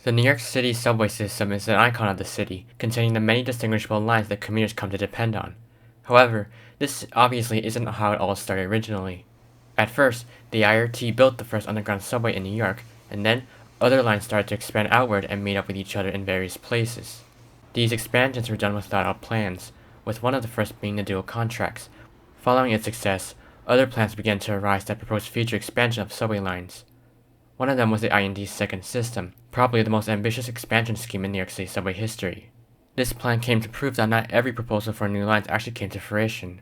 The New York City subway system is an icon of the city, containing the many distinguishable lines that commuters come to depend on. However, this obviously isn't how it all started originally. At first, the IRT built the first underground subway in New York, and then other lines started to expand outward and meet up with each other in various places. These expansions were done with thought-out plans, with one of the first being the dual contracts. Following its success, other plans began to arise that proposed future expansion of subway lines. One of them was the IND Second System, probably the most ambitious expansion scheme in New York City subway history. This plan came to prove that not every proposal for new lines actually came to fruition.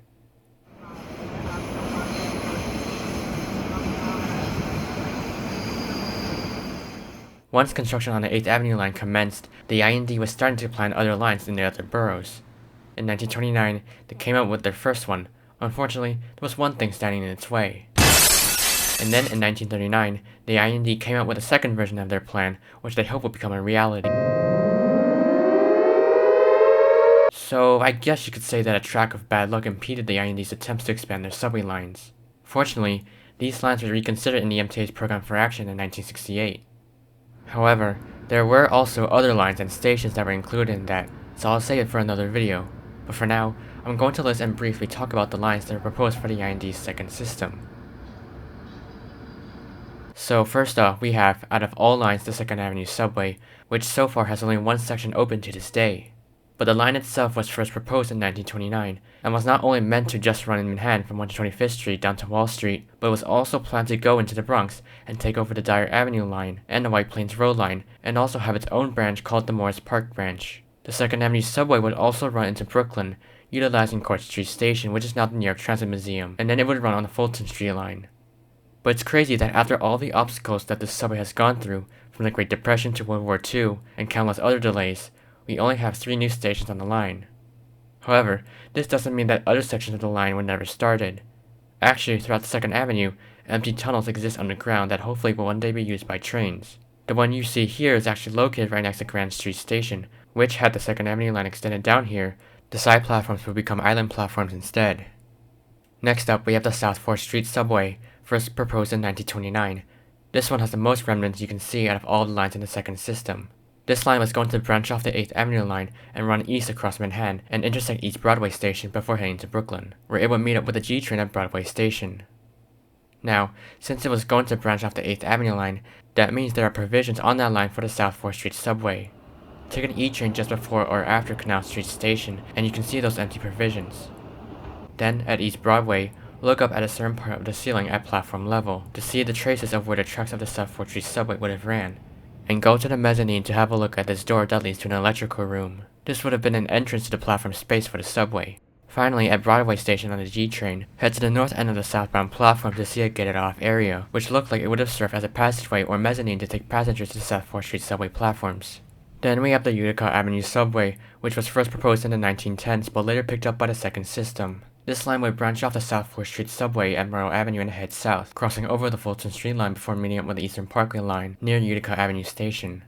Once construction on the 8th Avenue line commenced, the IND was starting to plan other lines in the other boroughs. In 1929, they came out with their first one. Unfortunately, there was one thing standing in its way. And then in 1939, the IND came out with a second version of their plan, which they hoped would become a reality. So I guess you could say that a track of bad luck impeded the IND's attempts to expand their subway lines. Fortunately, these lines were reconsidered in the MTA's Program for Action in 1968. However, there were also other lines and stations that were included in that, so I'll save it for another video. But for now, I'm going to list and briefly talk about the lines that were proposed for the IND's second system. So first off, we have, out of all lines, the 2nd Avenue subway, which so far has only one section open to this day. But the line itself was first proposed in 1929, and was not only meant to just run in Manhattan from 125th Street down to Wall Street, but was also planned to go into the Bronx and take over the Dyer Avenue line and the White Plains Road line, and also have its own branch called the Morris Park branch. The 2nd Avenue subway would also run into Brooklyn, utilizing Court Street Station, which is now the New York Transit Museum, and then it would run on the Fulton Street line. But it's crazy that after all the obstacles that the subway has gone through, from the Great Depression to World War II, and countless other delays, we only have 3 new stations on the line. However, this doesn't mean that other sections of the line were never started. Actually, throughout the 2nd Avenue, empty tunnels exist underground that hopefully will one day be used by trains. The one you see here is actually located right next to Grand Street Station, which, had the 2nd Avenue line extended down here, the side platforms would become island platforms instead. Next up, we have the South 4th Street subway, first proposed in 1929. This one has the most remnants you can see out of all the lines in the second system. This line was going to branch off the 8th Avenue line and run east across Manhattan and intersect East Broadway Station before heading to Brooklyn, where it would meet up with the G train at Broadway Station. Now, since it was going to branch off the 8th Avenue line, that means there are provisions on that line for the South 4th Street subway. Take an E train just before or after Canal Street Station and you can see those empty provisions. Then, at East Broadway, look up at a certain part of the ceiling at platform level to see the traces of where the tracks of the South 4th Street subway would have ran, and go to the mezzanine to have a look at this door that leads to an electrical room. This would have been an entrance to the platform space for the subway. Finally, at Broadway Station on the G train, head to the north end of the southbound platform to see a gated-off area, which looked like it would have served as a passageway or mezzanine to take passengers to the South 4th Street subway platforms. Then we have the Utica Avenue subway, which was first proposed in the 1910s but later picked up by the second system. This line would branch off the South 4th Street subway at Myrtle Avenue and head south, crossing over the Fulton Street line before meeting up with the Eastern Parkway line near Utica Avenue Station.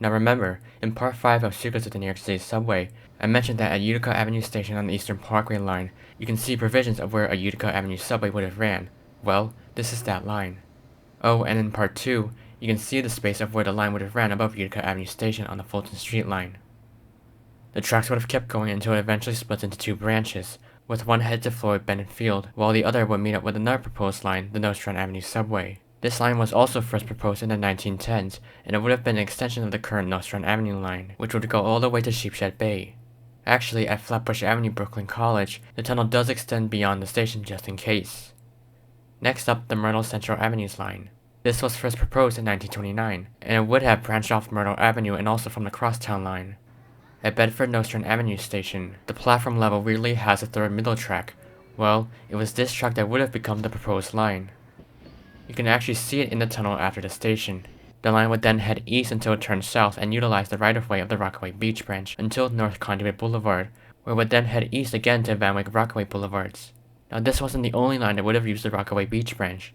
Now remember, in part 5 of Secrets of the New York City Subway, I mentioned that at Utica Avenue Station on the Eastern Parkway line, you can see provisions of where a Utica Avenue subway would have ran. Well, this is that line. Oh, and in part 2, you can see the space of where the line would have ran above Utica Avenue Station on the Fulton Street line. The tracks would have kept going until it eventually split into 2 branches, with one headed to Floyd Bennett Field, while the other would meet up with another proposed line, the Nostrand Avenue subway. This line was also first proposed in the 1910s, and it would have been an extension of the current Nostrand Avenue line, which would go all the way to Sheepshead Bay. Actually, at Flatbush Avenue, Brooklyn College, the tunnel does extend beyond the station just in case. Next up, the Myrtle Central Avenues line. This was first proposed in 1929, and it would have branched off Myrtle Avenue and also from the Crosstown line. At Bedford Nostrand Avenue Station, the platform level weirdly has a third middle track. Well, it was this track that would have become the proposed line. You can actually see it in the tunnel after the station. The line would then head east until it turned south and utilize the right-of-way of the Rockaway Beach branch until North Conduit Boulevard, where it would then head east again to Van Wyck Rockaway Boulevards. Now this wasn't the only line that would have used the Rockaway Beach branch.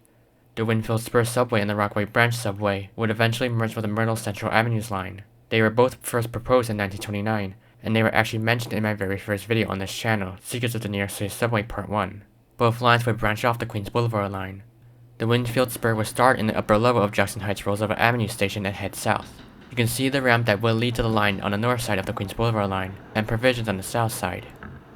The Winfield Spur subway and the Rockaway Branch subway would eventually merge with the Myrtle Central Avenues line. They were both first proposed in 1929, and they were actually mentioned in my very first video on this channel, Secrets of the New York City Subway Part 1. Both lines would branch off the Queens Boulevard line. The Winfield Spur would start in the upper level of Jackson Heights Roosevelt Avenue Station and head south. You can see the ramp that will lead to the line on the north side of the Queens Boulevard line, and provisions on the south side.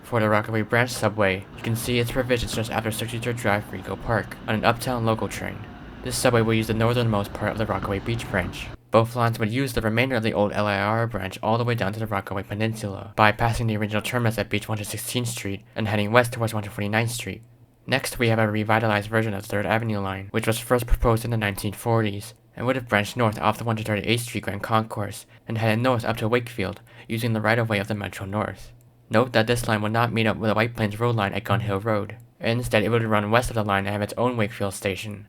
For the Rockaway branch subway, you can see its provisions just after 63rd Drive for Eco Park on an uptown local train. This subway will use the northernmost part of the Rockaway Beach branch. Both lines would use the remainder of the old LIR branch all the way down to the Rockaway Peninsula, bypassing the original terminus at Beach 116th Street and heading west towards 149th Street. Next, we have a revitalized version of the 3rd Avenue line, which was first proposed in the 1940s, and would have branched north off the 138th Street Grand Concourse and headed north up to Wakefield, using the right-of-way of the Metro North. Note that this line would not meet up with the White Plains Road line at Gun Hill Road. Instead, it would run west of the line and have its own Wakefield station.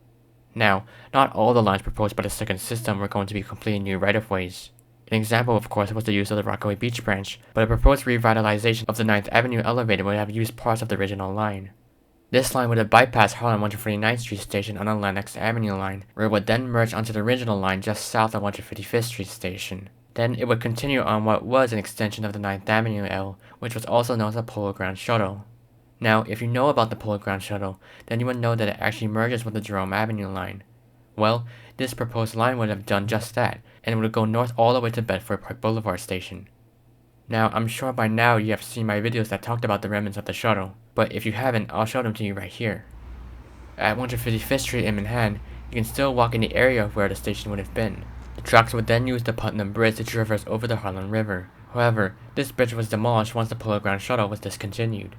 Now, not all the lines proposed by the second system were going to be completely new right-of-ways. An example, of course, was the use of the Rockaway Beach branch, but a proposed revitalization of the 9th Avenue elevator would have used parts of the original line. This line would have bypassed Harlem 149th Street station on the Lenox Avenue line, where it would then merge onto the original line just south of 155th Street station. Then it would continue on what was an extension of the 9th Avenue L, which was also known as the Polo Ground Shuttle. Now, if you know about the Polo Ground Shuttle, then you would know that it actually merges with the Jerome Avenue line. Well, this proposed line would have done just that, and it would go north all the way to Bedford Park Boulevard station. Now, I'm sure by now you have seen my videos that talked about the remnants of the shuttle, but if you haven't, I'll show them to you right here. At 155th Street in Manhattan, you can still walk in the area of where the station would have been. The tracks would then use the Putnam Bridge to traverse over the Harlem River. However, this bridge was demolished once the Polo Ground Shuttle was discontinued.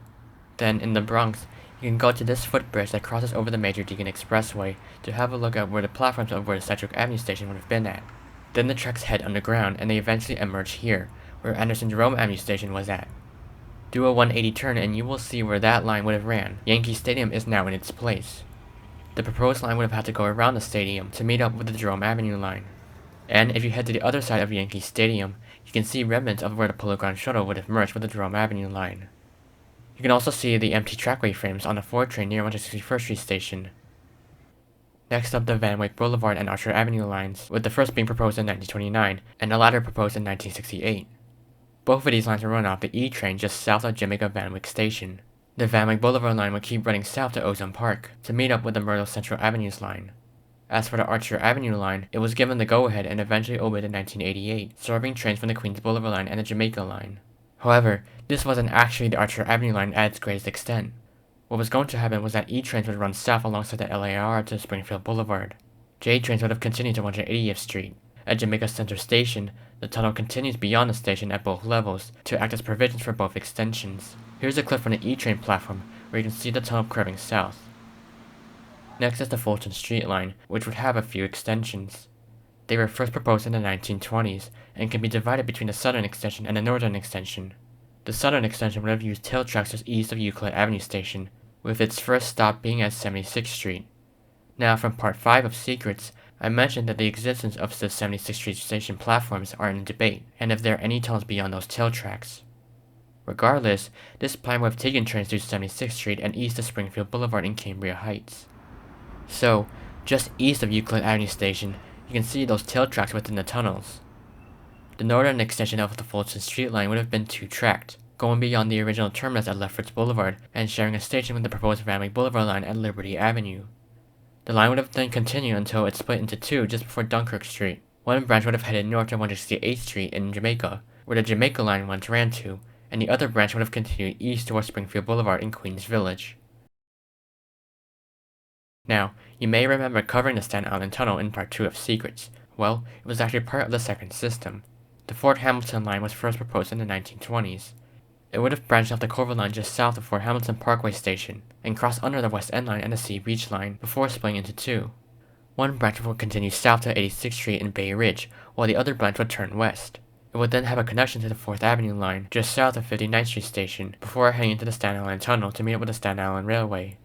Then, in the Bronx, you can go to this footbridge that crosses over the Major Deegan Expressway to have a look at where the platforms of where the Sedgwick Avenue station would have been at. Then the tracks head underground and they eventually emerge here, where Anderson Jerome Avenue station was at. Do a 180 turn and you will see where that line would have ran. Yankee Stadium is now in its place. The proposed line would have had to go around the stadium to meet up with the Jerome Avenue line. And if you head to the other side of Yankee Stadium, you can see remnants of where the Polo Ground Shuttle would have merged with the Jerome Avenue line. You can also see the empty trackway frames on the 4 train near 161st Street station. Next up, the Van Wyck Boulevard and Usher Avenue lines, with the first being proposed in 1929 and the latter proposed in 1968. Both of these lines will run off the E train just south of Jamaica Van Wyck Station. The Van Wyck Boulevard line would keep running south to Ozone Park to meet up with the Myrtle Central Avenues line. As for the Archer Avenue line, it was given the go-ahead and eventually opened in 1988, serving trains from the Queens Boulevard line and the Jamaica line. However, this wasn't actually the Archer Avenue line at its greatest extent. What was going to happen was that E trains would run south alongside the LAR to Springfield Boulevard. J trains would have continued to 180th Street. At Jamaica Center Station, the tunnel continues beyond the station at both levels to act as provisions for both extensions. Here's a clip from the E train platform where you can see the tunnel curving south. Next is the Fulton Street line, which would have a few extensions. They were first proposed in the 1920s and can be divided between the southern extension and the northern extension. The southern extension would have used tail tracks just east of Euclid Avenue Station, with its first stop being at 76th Street. Now, from Part 5 of Secrets, I mentioned that the existence of the 76th Street Station platforms are in debate, and if there are any tunnels beyond those tail tracks. Regardless, this plan would have taken trains through 76th Street and east of Springfield Boulevard in Cambria Heights. So, just east of Euclid Avenue Station, you can see those tail tracks within the tunnels. The northern extension of the Fulton Street line would have been 2-tracked, going beyond the original terminus at Lefferts Boulevard and sharing a station with the proposed Van Wyck Boulevard line at Liberty Avenue. The line would have then continued until it split into two just before Dunkirk Street. One branch would have headed north to 168th Street in Jamaica, where the Jamaica line once ran to, and the other branch would have continued east towards Springfield Boulevard in Queens Village. Now, you may remember covering the Staten Island Tunnel in Part 2 of Secrets. Well, it was actually part of the second system. The Fort Hamilton line was first proposed in the 1920s. It would have branched off the Corville line just south of Fort Hamilton Parkway Station, and crossed under the West End line and the Sea Beach line before splitting into two. One branch would continue south to 86th Street in Bay Ridge, while the other branch would turn west. It would then have a connection to the 4th Avenue line just south of 59th Street Station before heading into the Staten Island Tunnel to meet up with the Staten Island Railway.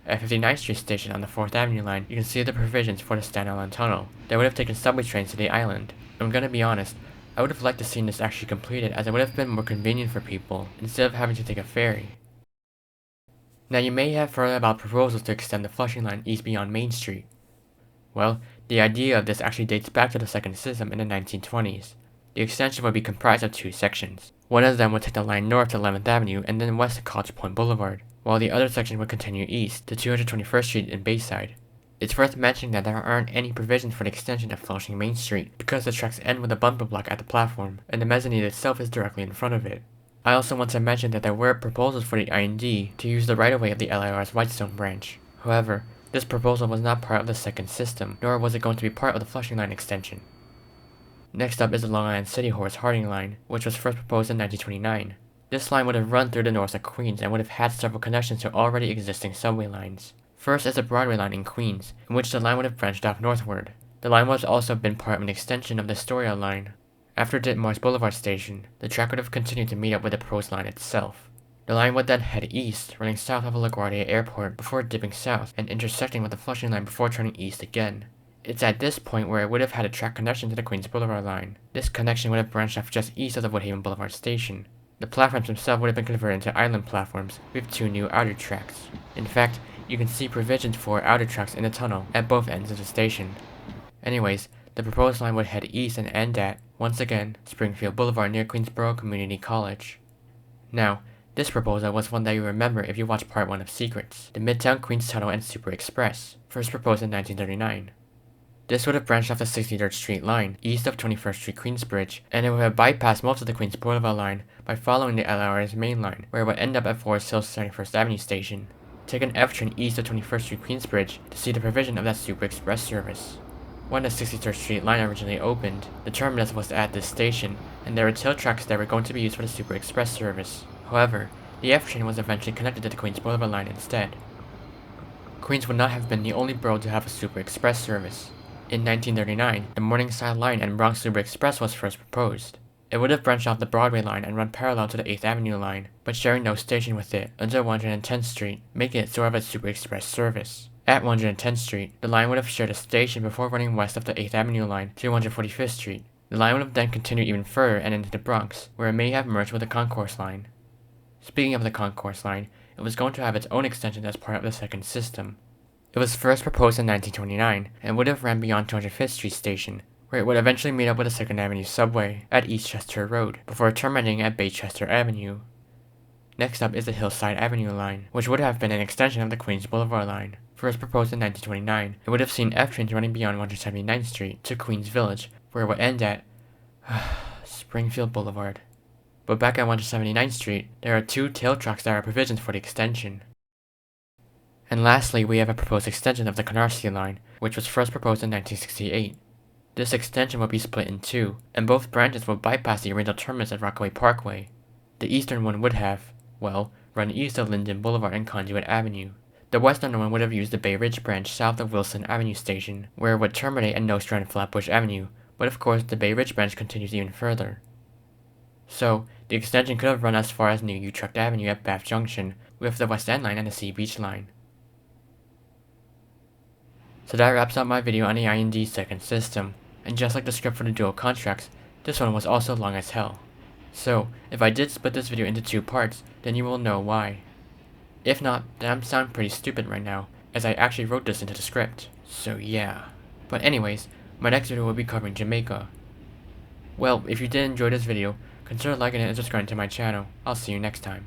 At 59th Street Station on the 4th Avenue line, you can see the provisions for the Staten Island Tunnel that would have taken subway trains to the island. I'm gonna be honest, I would have liked to see this actually completed as it would have been more convenient for people instead of having to take a ferry. Now you may have heard about proposals to extend the Flushing line east beyond Main Street. Well, the idea of this actually dates back to the second system in the 1920s. The extension would be comprised of two sections. One of them would take the line north to 11th Avenue and then west to College Point Boulevard, while the other section would continue east to 221st Street in Bayside. It's worth mentioning that there aren't any provisions for the extension of Flushing Main Street because the tracks end with a bumper block at the platform, and the mezzanine itself is directly in front of it. I also want to mention that there were proposals for the IND to use the right-of-way of the LIR's Whitestone branch. However, this proposal was not part of the second system, nor was it going to be part of the Flushing Line extension. Next up is the Long Island City Horse Harding Line, which was first proposed in 1929. This line would have run through the north of Queens and would have had several connections to already existing subway lines. First is the Broadway line in Queens, in which the line would have branched off northward. The line would have also been part of an extension of the Astoria line. After Ditmore's Boulevard station, the track would have continued to meet up with the proposed line itself. The line would then head east, running south of LaGuardia Airport before dipping south and intersecting with the Flushing line before turning east again. It's at this point where it would have had a track connection to the Queens Boulevard line. This connection would have branched off just east of the Woodhaven Boulevard station. The platforms themselves would have been converted into island platforms with 2 new outer tracks. In fact, you can see provisions for outer tracks in the tunnel at both ends of the station. Anyways, the proposed line would head east and end at, once again, Springfield Boulevard near Queensboro Community College. Now, this proposal was one that you remember if you watched part 1 of Secrets, the Midtown Queens Tunnel and Super Express, first proposed in 1939. This would have branched off the 63rd Street line, east of 21st Street Queensbridge, and it would have bypassed most of the Queens Boulevard line by following the LIR's main line, where it would end up at Forest Hill's 71st Avenue station. Take an F train east of 21st Street Queensbridge to see the provision of that Super Express service. When the 63rd Street line originally opened, the terminus was at this station, and there were tail tracks that were going to be used for the Super Express service. However, the F train was eventually connected to the Queens Boulevard line instead. Queens would not have been the only borough to have a Super Express service. In 1939, the Morningside Line and Bronx Super Express was first proposed. It would have branched off the Broadway line and run parallel to the 8th Avenue line, but sharing no station with it until 110th Street, making it sort of a Super Express service. At 110th Street, the line would have shared a station before running west of the 8th Avenue line to 145th Street. The line would have then continued even further and into the Bronx, where it may have merged with the Concourse line. Speaking of the Concourse line, it was going to have its own extension as part of the second system. It was first proposed in 1929 and would have ran beyond 205th Street Station, where it would eventually meet up with the 2nd Avenue subway at East Chester Road, before terminating at Baychester Avenue. Next up is the Hillside Avenue line, which would have been an extension of the Queens Boulevard line. First proposed in 1929, it would have seen F trains running beyond 179th Street to Queens Village, where it would end at Springfield Boulevard. But back at 179th Street, there are 2 tail tracks that are provisions for the extension. And lastly, we have a proposed extension of the Canarchy line, which was first proposed in 1968. This extension will be split in 2, and both branches will bypass the original terminus at Rockaway Parkway. The eastern one would have, well, run east of Linden Boulevard and Conduit Avenue. The western one would have used the Bay Ridge branch south of Wilson Avenue Station, where it would terminate at Nostrand and Flatbush Avenue, but of course the Bay Ridge branch continues even further. So, the extension could have run as far as New Utrecht Avenue at Bath Junction, with the West End line and the Sea Beach line. So that wraps up my video on the IND Second System, and just like the script for the dual contracts, this one was also long as hell. So, if I did split this video into 2 parts, then you will know why. If not, then I'm sounding pretty stupid right now, as I actually wrote this into the script. So yeah. But anyways, my next video will be covering Jamaica. Well, if you did enjoy this video, consider liking it and subscribing to my channel. I'll see you next time.